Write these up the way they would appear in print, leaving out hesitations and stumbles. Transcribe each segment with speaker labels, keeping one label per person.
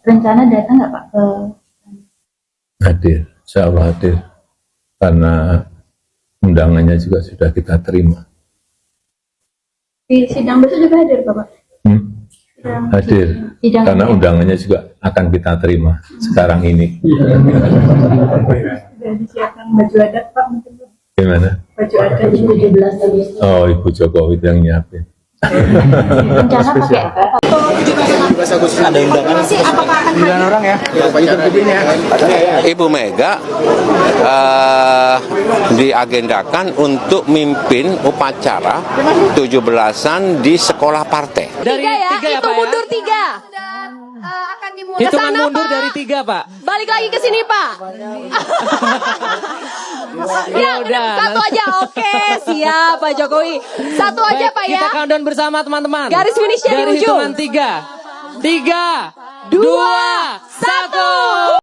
Speaker 1: rencana datang nggak Pak ke
Speaker 2: Hadir, insya Allah hadir, karena undangannya juga sudah kita terima.
Speaker 1: di sidang besok juga hadir Bapak?
Speaker 2: Hadir,
Speaker 1: Sidang
Speaker 2: karena undangannya juga akan kita terima sekarang ini.
Speaker 1: sudah disiapkan baju adat Pak mungkin Pak?
Speaker 2: Gimana?
Speaker 1: Baju adat 17 Agustus.
Speaker 2: Oh, Ibu Jokowi yang nyiapin.
Speaker 1: Rencana pakai apa?
Speaker 3: Ada undangan
Speaker 1: Apakah akan hadir?
Speaker 3: 9 orang ya.
Speaker 4: Ibu Mega diagendakan untuk mimpin upacara 17-an di sekolah partai.
Speaker 3: Dari
Speaker 5: Tiga ya,
Speaker 3: tiga ya,
Speaker 5: itu
Speaker 3: Pak ya?
Speaker 5: mundur 3. Akan dimulai.
Speaker 3: Hitungan
Speaker 5: Kesana,
Speaker 3: mundur
Speaker 5: Pak.
Speaker 3: dari 3, Pak.
Speaker 5: Balik lagi ke sini, Pak. Ya,
Speaker 3: udah.
Speaker 5: satu aja. Oke, siap Pak Jokowi. Satu aja,
Speaker 3: Baik,
Speaker 5: Pak ya.
Speaker 3: kita countdown bersama teman-teman.
Speaker 5: Garis finishnya di
Speaker 3: dari
Speaker 5: ujung.
Speaker 3: hitungan 3. 3, 2, 1.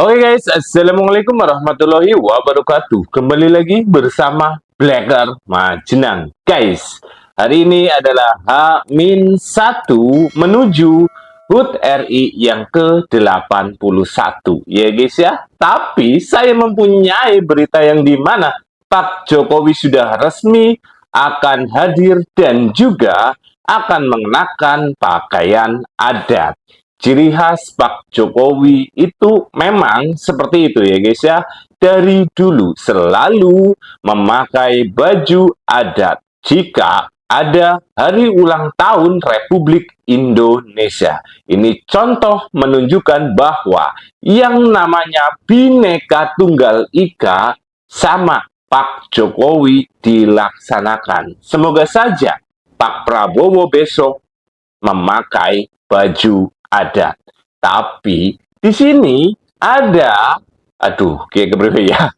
Speaker 6: Oke guys, assalamualaikum warahmatullahi wabarakatuh. Kembali lagi bersama Blacker Majenang. Guys, hari ini adalah H-1 menuju HUT RI yang ke-81 ya guys ya. Tapi saya mempunyai berita yang dimana Pak Jokowi sudah resmi akan hadir dan juga akan mengenakan pakaian adat. Ciri khas Pak Jokowi itu memang seperti itu ya guys ya. Dari dulu selalu memakai baju adat jika ada hari ulang tahun Republik Indonesia. Ini contoh menunjukkan bahwa yang namanya Bhinneka Tunggal Ika sama Pak Jokowi dilaksanakan. Semoga saja Pak Prabowo besok memakai baju adat. Tapi di sini ada, kayak keberapa ya?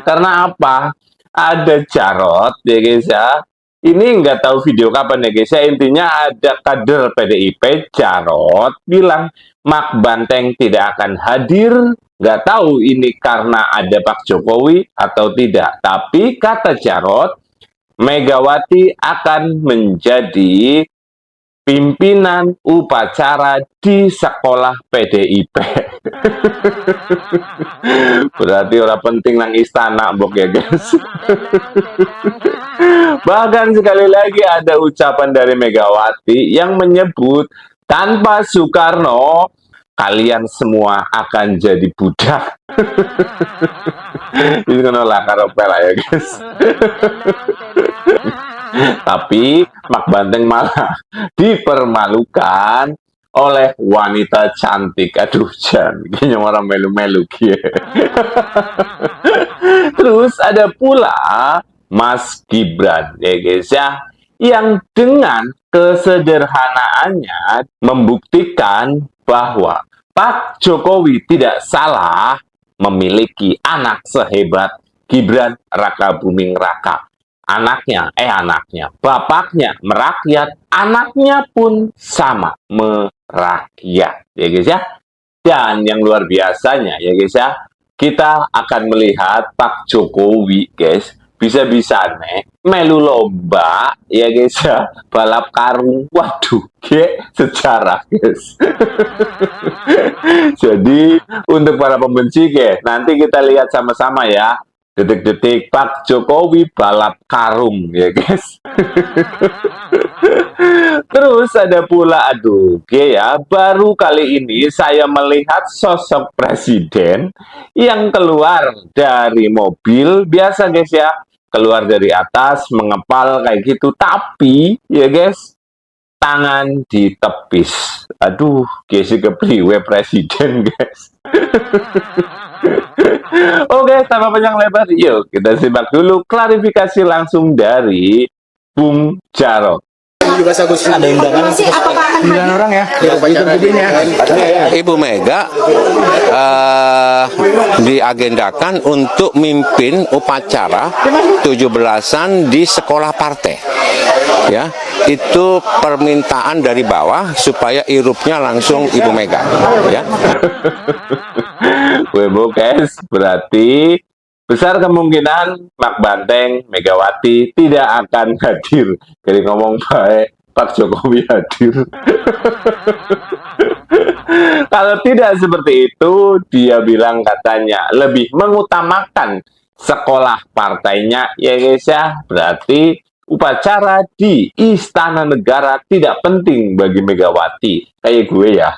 Speaker 6: Karena apa? Ada Jarot ya guys ya. Ini nggak tahu video kapan ya guys ya. Intinya ada kader PDIP Jarot bilang Mak Banteng tidak akan hadir. Nggak tahu ini karena ada Pak Jokowi atau tidak. Tapi kata Jarot, Megawati akan menjadi pimpinan upacara di sekolah PDIP. Berarti orang penting nang istana bok ya guys. Bahkan sekali lagi ada ucapan dari Megawati yang menyebut tanpa Soekarno kalian semua akan jadi budak. Itu kan olah karopel ya guys. Tapi Mak Banteng malah dipermalukan oleh wanita cantik. Aduh, kayaknya orang melu-melu gitu. Terus ada pula Mas Gibran ya guys ya, yang dengan kesederhanaannya membuktikan bahwa Pak Jokowi tidak salah memiliki anak sehebat Gibran Rakabuming Raka. Bapaknya merakyat, anaknya pun sama merakyat, ya guys ya. Dan yang luar biasanya, ya guys ya, kita akan melihat Pak Jokowi, guys, bisa-bisanya melu lomba, ya guys ya, balap karung. Waduh, sejarah, guys. Jadi untuk para pembenci, guys, nanti kita lihat sama-sama ya. Detik-detik Pak Jokowi balap karung ya guys. Terus ada pula baru kali ini saya melihat sosok presiden yang keluar dari mobil biasa guys ya, keluar dari atas mengepal kayak gitu, tapi ya guys tangan ditepis. Guys kepriwe presiden guys. Oke, tanpa panjang lebar, yuk kita simak dulu klarifikasi langsung dari Bung Jarot.
Speaker 3: 17 Agustus ada undangan.
Speaker 1: Apakah akan
Speaker 3: 9 orang ya.
Speaker 4: Ibu Mega diagendakan untuk mimpin upacara 17-an di sekolah partai. ya itu permintaan dari bawah supaya irupnya langsung Ibu Mega, ya.
Speaker 6: Webo guys, berarti besar kemungkinan Mak Banteng, Megawati tidak akan hadir. Jadi ngomong baik, Pak Jokowi hadir. Kalau tidak seperti itu, dia bilang katanya lebih mengutamakan sekolah partainya, ya guys ya. Berarti upacara di Istana Negara tidak penting bagi Megawati. Kayak gue ya.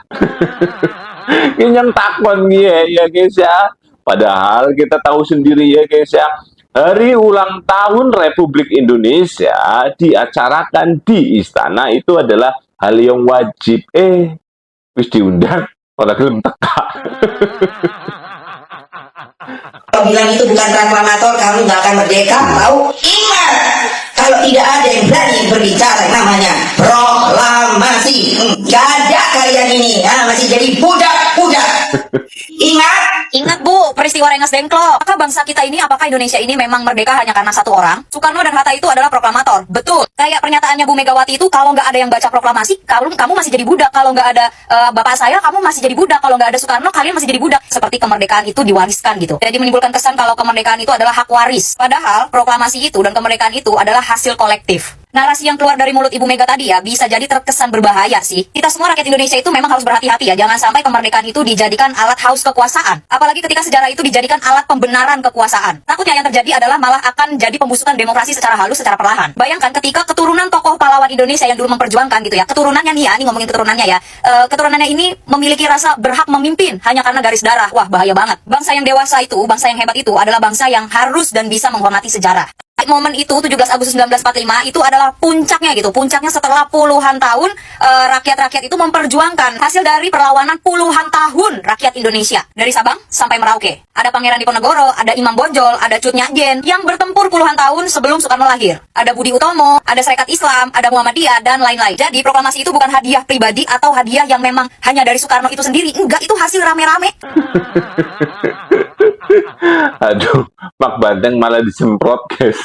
Speaker 6: Yang takon ya guys ya. Padahal kita tahu sendiri ya guys ya. Hari ulang tahun Republik Indonesia diacarakan di istana itu adalah hal yang wajib. Wis diundang, orang gelem teka.
Speaker 7: Kalau bilang itu bukan proklamator, kamu nggak akan merdeka, tahu? Ingat, kalau tidak ada yang berani berbicara namanya proklamasi, nggak ada kalian ini, masih jadi budak-budak.
Speaker 5: Ingat Bu, peristiwa Rengas Dengklok. Apakah bangsa kita ini, apakah Indonesia ini memang merdeka hanya karena satu orang? Soekarno dan Hatta itu adalah proklamator. Betul. Kayak pernyataannya Bu Megawati itu, kalau nggak ada yang baca proklamasi, kamu masih jadi budak. Kalau nggak ada bapak saya, kamu masih jadi budak. Kalau nggak ada Soekarno, kalian masih jadi budak. Seperti kemerdekaan itu diwariskan gitu. Jadi menimbulkan kesan kalau kemerdekaan itu adalah hak waris. Padahal proklamasi itu dan kemerdekaan itu adalah hasil kolektif. Narasi yang keluar dari mulut Ibu Mega tadi ya bisa jadi terkesan berbahaya sih. Kita semua rakyat Indonesia itu memang harus berhati-hati ya. Jangan sampai kemerdekaan itu dijadikan alat haus kekuasaan. Apalagi ketika sejarah itu dijadikan alat pembenaran kekuasaan. Takutnya yang terjadi adalah malah akan jadi pembusukan demokrasi secara halus, secara perlahan. Bayangkan ketika keturunan tokoh pahlawan Indonesia yang dulu memperjuangkan gitu ya. Keturunannya nih ya, ini ngomongin keturunannya ya. Keturunannya ini memiliki rasa berhak memimpin hanya karena garis darah. Wah, bahaya banget. Bangsa yang dewasa itu, bangsa yang hebat itu adalah bangsa yang harus dan bisa menghormati sejarah. Momen itu 17 Agustus 1945 itu adalah puncaknya gitu. Puncaknya setelah puluhan tahun rakyat-rakyat itu memperjuangkan hasil dari perlawanan puluhan tahun rakyat Indonesia dari Sabang sampai Merauke. Ada Pangeran Diponegoro, ada Imam Bonjol, ada Cut Nyak Jen yang bertempur puluhan tahun sebelum Soekarno lahir. Ada Budi Utomo, ada Serikat Islam, ada Muhammadiyah dan lain-lain. Jadi proklamasi itu bukan hadiah pribadi atau hadiah yang memang hanya dari Soekarno itu sendiri. Enggak, itu hasil rame-rame.
Speaker 6: Aduh, Mak Banteng malah disemprot guys.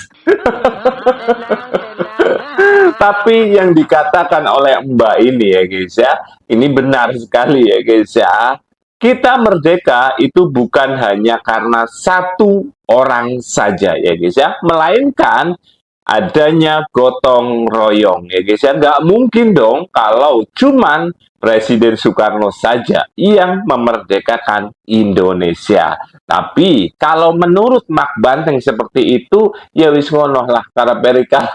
Speaker 6: Tapi yang dikatakan oleh Mbak ini ya guys ya, ini benar sekali ya guys ya. Kita merdeka itu bukan hanya karena satu orang saja ya guys ya, melainkan adanya gotong royong ya guys ya. Nggak mungkin dong kalau cuman Presiden Soekarno saja yang memerdekakan Indonesia. Tapi kalau menurut Mak Banteng seperti itu, ya wis ngono lah karena Amerika.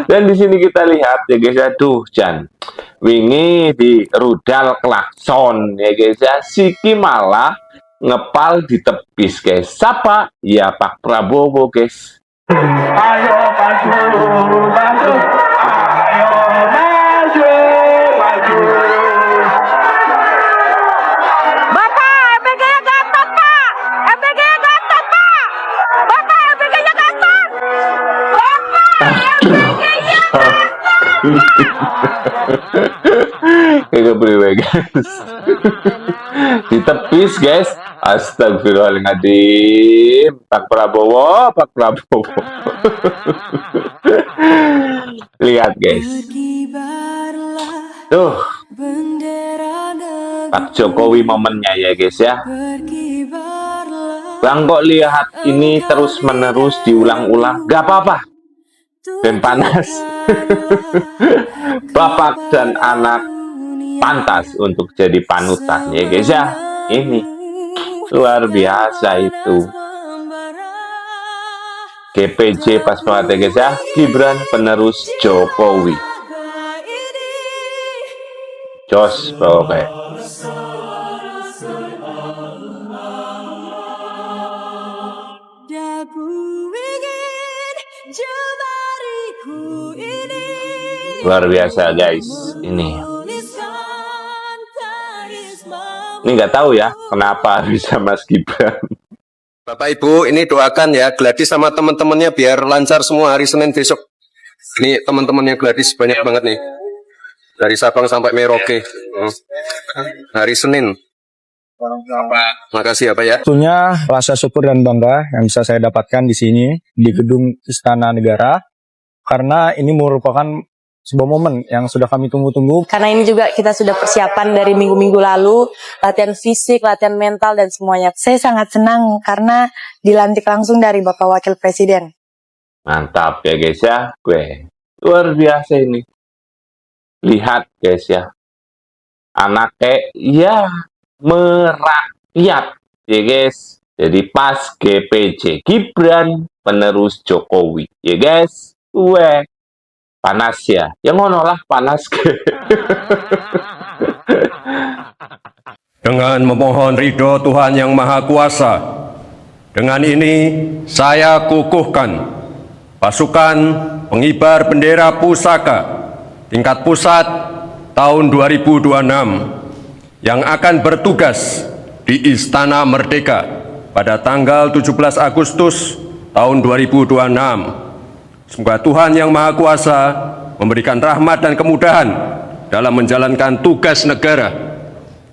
Speaker 6: Dan di sini kita lihat ya guys, aduh Jan, wingi di rudal klakson ya guys ya, siki malah ngepal di tepis guys. Siapa? Ya Pak Prabowo guys. Ayo maju. Kayak beriwe guys. Ditepis guys. Astagfirullahaladzim. Pak Prabowo. Lihat guys. Tuh. Pak Jokowi momennya ya guys ya. Bang kok lihat ini terus menerus diulang-ulang. Gak apa-apa. Dan panas. Bapak dan anak pantas untuk jadi panutan ya guys ya. Ini luar biasa itu. GPJ pas banget ya guys ya. Gibran penerus Jokowi. Jos oke. Luar biasa guys, ini nggak tahu ya kenapa bisa Mas Gibran.
Speaker 8: Bapak Ibu, ini doakan ya Gladys sama teman-temannya biar lancar semua hari Senin besok. Ini teman-temannya Gladys banyak banget nih, dari Sabang sampai Merauke. Hari Senin Makasih ya Pak ya.
Speaker 9: Tentunya rasa syukur dan bangga yang bisa saya dapatkan di sini di gedung Istana Negara karena ini merupakan sebuah momen yang sudah kami tunggu-tunggu.
Speaker 10: Karena ini juga kita sudah persiapan dari minggu-minggu lalu, latihan fisik, latihan mental dan semuanya. Saya sangat senang karena dilantik langsung dari Bapak Wakil Presiden.
Speaker 6: Mantap ya guys ya, gue luar biasa ini. Lihat guys ya, anaknya ya merakyat ya guys. Jadi pas GPJ Gibran penerus Jokowi ya guys. Gue panas ya, yang ngono lah panas.
Speaker 11: Dengan memohon ridho Tuhan Yang Maha Kuasa, dengan ini saya kukuhkan pasukan pengibar bendera pusaka tingkat pusat tahun 2026 yang akan bertugas di Istana Merdeka pada tanggal 17 Agustus tahun 2026. Semoga Tuhan Yang Maha Kuasa memberikan rahmat dan kemudahan dalam menjalankan tugas negara.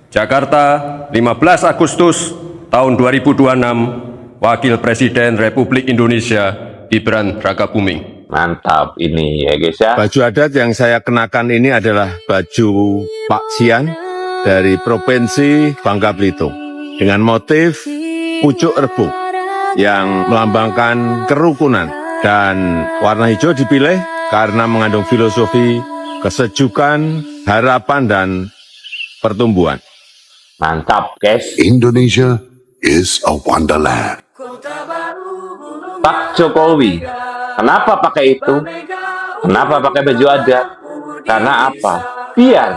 Speaker 11: Jakarta, 15 Agustus tahun 2026, Wakil Presiden Republik Indonesia Gibran Rakabuming.
Speaker 6: Mantap ini ya guys ya.
Speaker 12: Baju adat yang saya kenakan ini adalah baju Pak Sian dari Provinsi Bangka Belitung dengan motif pucuk rebuk yang melambangkan kerukunan. Dan warna hijau dipilih karena mengandung filosofi kesejukan, harapan, dan pertumbuhan.
Speaker 6: Mantap guys.
Speaker 13: Indonesia is a wonderland.
Speaker 6: Pak Jokowi, kenapa pakai itu? Kenapa pakai baju adat? Karena apa? Biar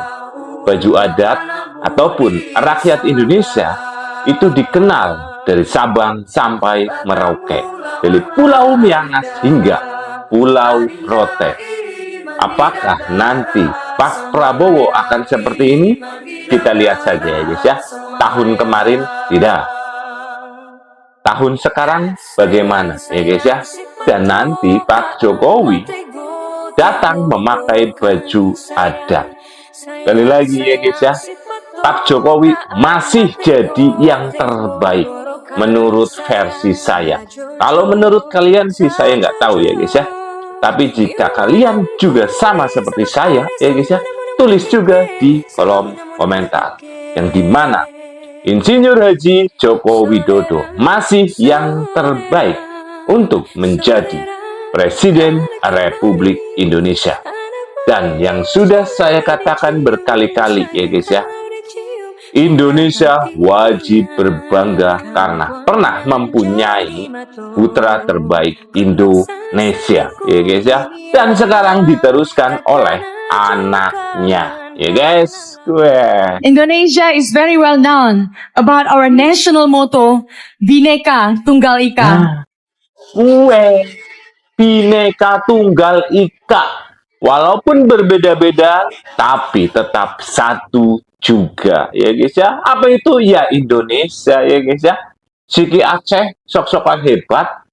Speaker 6: baju adat ataupun rakyat Indonesia itu dikenal dari Sabang sampai Merauke, dari Pulau Miangas hingga Pulau Rote. Apakah nanti Pak Prabowo akan seperti ini? Kita lihat saja ya guys ya. Tahun kemarin tidak. Tahun sekarang bagaimana ya guys ya. Dan nanti Pak Jokowi datang memakai baju adat. Sekali lagi ya guys ya, Pak Jokowi masih jadi yang terbaik menurut versi saya. Kalau menurut kalian sih saya nggak tahu ya guys ya. Tapi jika kalian juga sama seperti saya ya guys ya, tulis juga di kolom komentar. Yang dimana Insinyur Haji Joko Widodo masih yang terbaik untuk menjadi Presiden Republik Indonesia. Dan yang sudah saya katakan berkali-kali ya guys ya, Indonesia wajib berbangga karena pernah mempunyai putra terbaik Indonesia ya guys ya. Dan sekarang diteruskan oleh anaknya ya guys.
Speaker 14: Indonesia is very well known about our national motto Bhinneka Tunggal Ika.
Speaker 6: Bhinneka Tunggal Ika. Walaupun berbeda-beda, tapi tetap satu juga, ya guys ya. Apa itu? Ya Indonesia, ya guys ya. Siki Aceh, sok-sokan hebat,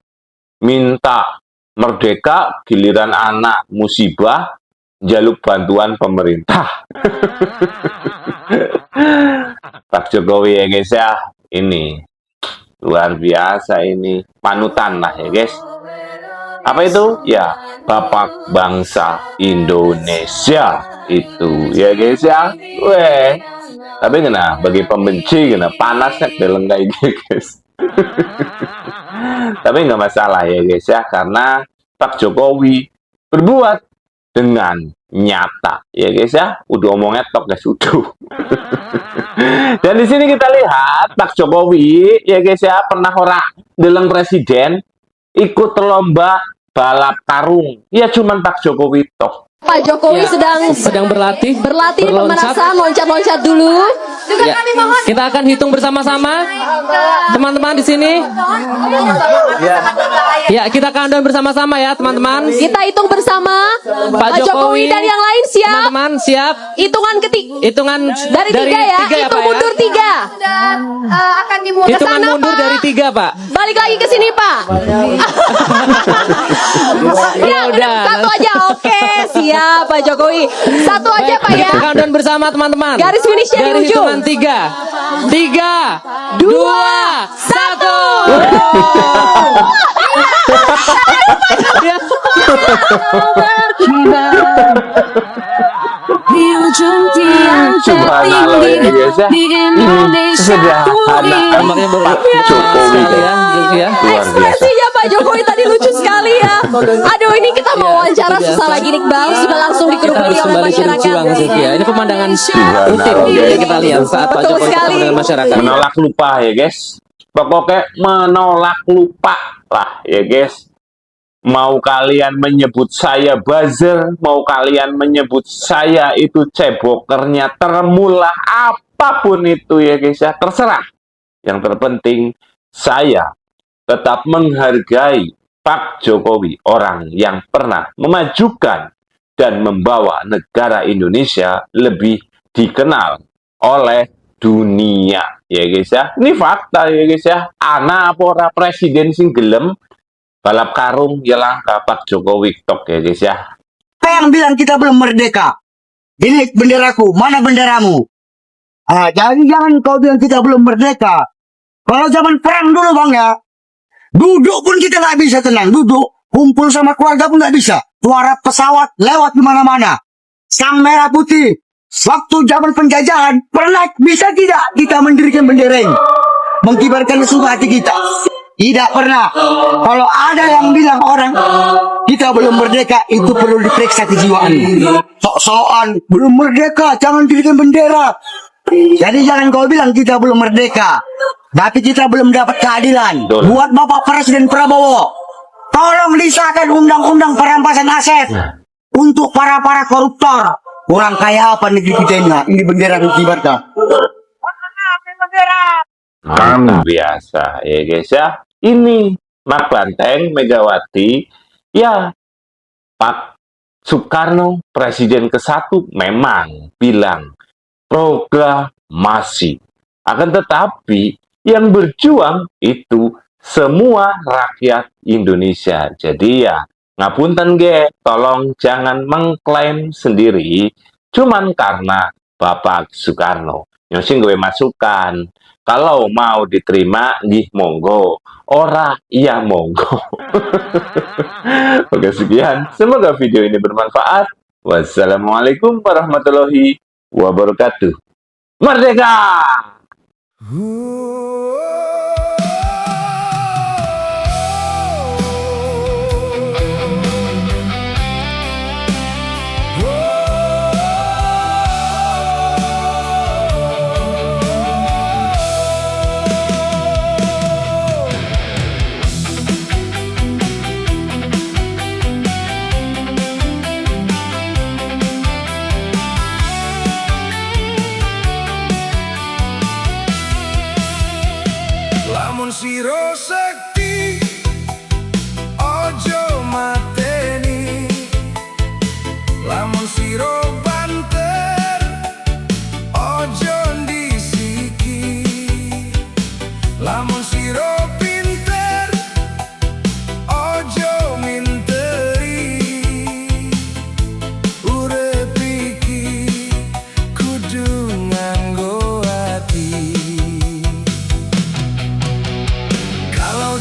Speaker 6: minta merdeka, giliran anak musibah, jaluk bantuan pemerintah. Pak Jokowi ya guys ya, ini luar biasa ini, panutan lah ya guys. Apa itu? Ya, Bapak Bangsa Indonesia itu, ya guys ya. Tapi kena bagi pembenci kena panasnya dalam kayak gitu guys. Tapi nggak masalah ya guys ya, karena Pak Jokowi berbuat dengan nyata, ya guys ya. Udah omongnya tok guys, udah. Dan di sini kita lihat Pak Jokowi, ya guys ya, pernah orang dalam presiden ikut lomba balap karung. Ya cuman Pak Jokowi toh.
Speaker 15: Pak Jokowi
Speaker 3: sedang berlatih
Speaker 15: pemanasan, loncat-loncat dulu. Juga
Speaker 3: kami mohon. Kita akan hitung bersama-sama. Teman-teman di sini. Ya, kita countdown bersama-sama ya, teman-teman.
Speaker 15: Kita hitung bersama. Pak Jokowi dan yang lain siap.
Speaker 3: Teman-teman siap.
Speaker 15: Hitungan
Speaker 3: Hitungan
Speaker 15: dari tiga ya. Hitung mundur 3. Dan akan dimulai ke
Speaker 3: hitungan
Speaker 15: sana,
Speaker 3: mundur
Speaker 15: Pak.
Speaker 3: dari 3, Pak.
Speaker 15: Balik lagi ke sini, Pak. Ya, udah satu aja. Oke, siap Pak Jokowi. Satu aja Pak ya.
Speaker 3: Countdown bersama teman-teman.
Speaker 15: Garis finishnya di ujung.
Speaker 3: hitungan 3, 2, 1.
Speaker 6: Subhanallah ya guys ya. Ini sederhana Pak Jokowi
Speaker 3: ya.
Speaker 15: Ekspresinya Pak Jokowi tadi lucu sekali ya. Aduh, ini kita mau wawancara sesaat lagi nih Bang, sudah langsung dikerumuti oleh masyarakat.
Speaker 3: Ini pemandangan rutin yang kita lihat saat Pak Jokowi bertemu dengan masyarakat.
Speaker 6: Menolak lupa ya guys. Pokoknya menolak lupa lah ya guys. Mau kalian menyebut saya buzzer, mau kalian menyebut saya itu cebokernya termulah, apapun itu ya guys ya, terserah. Yang terpenting saya tetap menghargai Pak Jokowi, orang yang pernah memajukan dan membawa negara Indonesia lebih dikenal oleh dunia ya guys ya. Ini fakta ya guys ya. Ana apa ora presiden sing gelem balap karung ya langka Pak Jokowi tok ya guys ya.
Speaker 7: Apa yang bilang kita belum merdeka? Ini benderaku, mana benderamu? Jadi jangan kau bilang kita belum merdeka. Kalau zaman perang dulu bang ya, duduk pun kita nggak bisa tenang, duduk kumpul sama keluarga pun nggak bisa. Suara pesawat lewat di mana-mana. Sang merah putih. Waktu zaman penjajahan pernah bisa tidak kita mendirikan bendera ini, mengibarkan suhu hati kita? Tidak pernah. Kalau ada yang bilang orang kita belum merdeka, itu perlu diperiksa kejiwaan. Sok-sokan belum merdeka, jangan dirikan bendera. Jadi jangan kau bilang kita belum merdeka, tapi kita belum dapat keadilan. Buat Bapak Presiden Prabowo, tolong disahkan undang-undang perampasan aset untuk para koruptor. Orang kaya apa negeri kita ini? Ini bendera dikibarkan.
Speaker 6: Biasa ya guys ya. Ini Mak Banteng Megawati ya, Pak Soekarno presiden ke-1 memang bilang proklamasi, akan tetapi yang berjuang itu semua rakyat Indonesia. Jadi ya ngapunten ge, tolong jangan mengklaim sendiri cuman karena Bapak Soekarno. Nyosing gue masukan, kalau mau diterima nggih monggo, ora iya monggo. Oke sekian, semoga video ini bermanfaat. Wassalamualaikum warahmatullahi wabarakatuh. Merdeka!
Speaker 16: Lamun siro sekti ojo mateni, lamun siro banter ojo ndisiki, lamun siro pinter ojo minteri, urip iki kudu nganggo hati. Kalau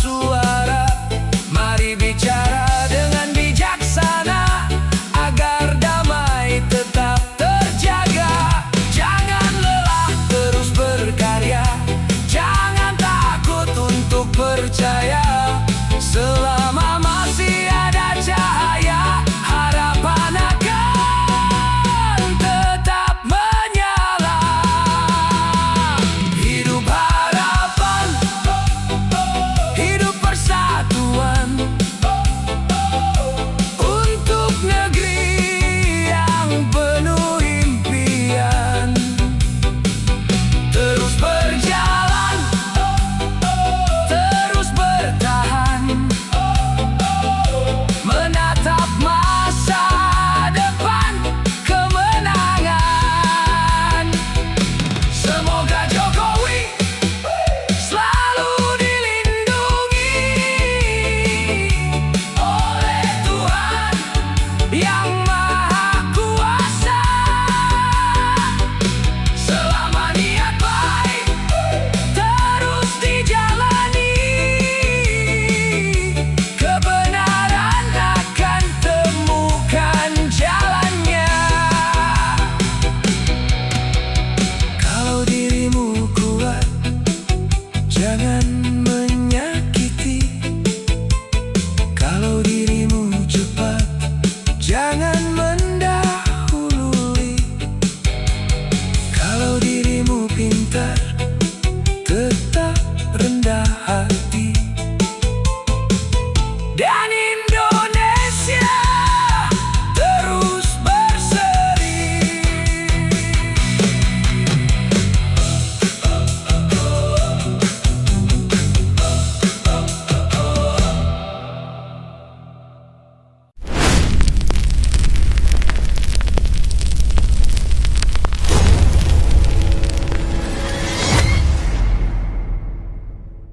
Speaker 16: suara. Mari bicara dengan bijaksana agar damai tetap terjaga. Jangan lelah terus berkarya, jangan takut untuk percaya. Selama